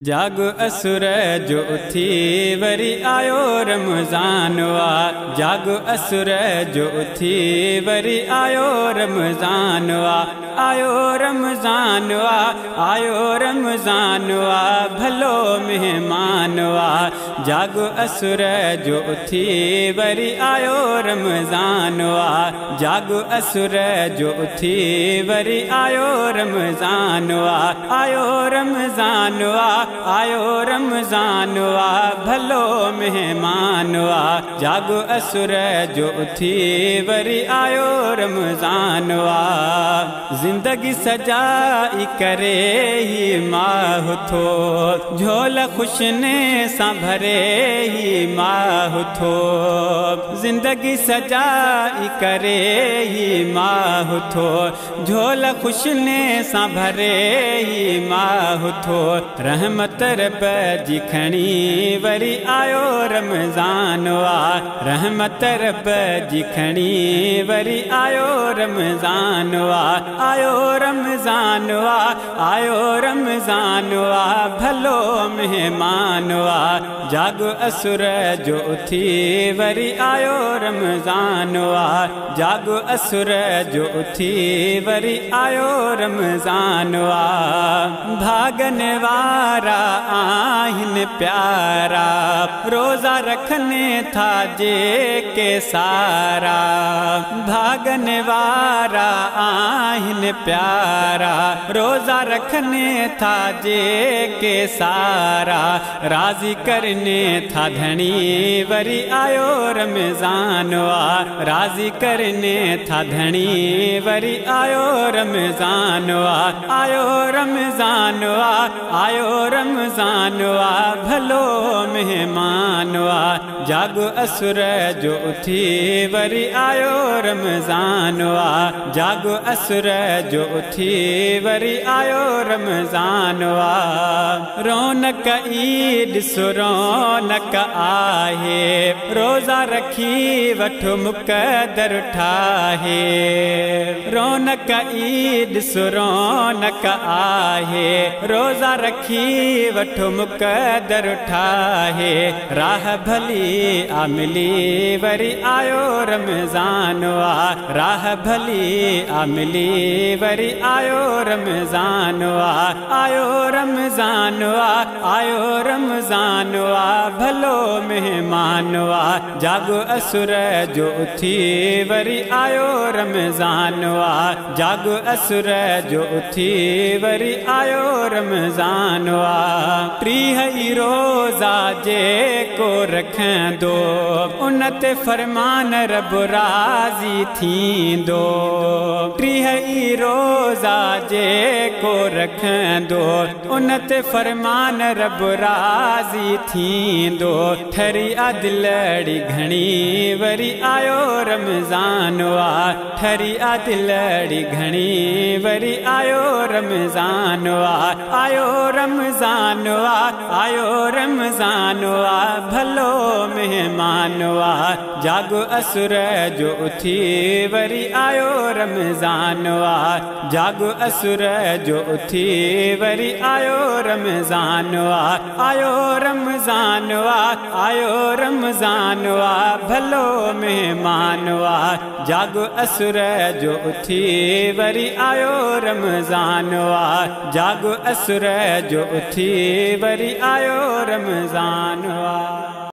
जाग असुर जो उथी वरी आयो रमज़ान वा। जाग असुर जो उथी वरी आयो रमज़ान वा। आयो रमज़ान वा, आयो रमज़ान वा, भलो मेहमान वा। जाग असुर जो उथी वरी आयो रमज़ान वा। जाग असुर जो उथी वरी आयो रमज़ान वा। आयो रमज़ान वा, आयो रमज़ान वा, भलो मेहमान वा। जाग असुर जो उथी वरी आयो रमज़ान वा। जिंदगी सजाई करे ही माह थो, झोल खुशने सां भरे ही माह थो। जिंदगी सजाई करे ही माह थो, झोल खुशने सां भरे ही माह थो। रहमत रब जी खणी वरी आयो रमज़ान वा। रहमत रब जी खणी वरी आयो रमज़ान वा। आयो रमज़ान वा, आयो रमज़ान वा, भलो मेहमान वा। जाग असुर जो उथी वरी आयो रमज़ान वा। जाग असुर जो उथी वरी आयो रमज़ान वा। भागन वारा आहिन प्यारा, रोज़ा रखने था जे के सारा। भागन वारा आहिन प्यारा, रोज़ा रखने था जे के सारा। राज़ी करने था धनी वरी आयो रमज़ान वा। राज़ी करने था धनी वरी आयो रमज़ान वा। आयो रमज़ान वा, आयो रमज़ान वा, भलो मेहमान वा। जाग असुर जो उथी वरी आयो रमज़ान वा। जाग असुर जो उथी वरी आयो रमज़ान वा। रौनक ईद सुरौनक आहे, रोज़ा रखी वठो मुक़दर ठाहे। रौनक ईद सुरौनक आहे, रोज़ा रखी वठो मुक़दर ठाहे। राह भली आमिली वरी आयो रमज़ान वा। राह भली आमिली वरी आयो रमज़ान वा। आयो रमज़ान वा, आयो रमज़ान वा, भलो मेहमान वा। जाग असुर जो उथी वरी आयो रमज़ान वा। जाग असुर जो उथी वरी आयो रमज़ान वा। 30 रोज़ा जे को रखंदो, उन ते फरमान रब राज़ी थींदो। 30 रोज़ा जे को रखंदो, उन ते फरमान रब राज़ी थींदो। ठरी दिलड़ी घणी वरी आयो रमज़ान वा। ठरी दिलड़ी घणी वरी आयो रमज़ान वा। आयो रमज़ान वा, आयो रमज़ान वा, भलो मेहमान वा। जाग असुर जो उथी वरी आयो रमज़ान वा। जाग असुर जो उथी वरी आयो रमज़ान वा। आयो रमज़ान वा, आयो रमज़ान वा, भलो मेहमान वा। जाग असुर जो उथी वरी आयो रमज़ान वा। जाग असुर जो उथी वरी आयो रमज़ान वा।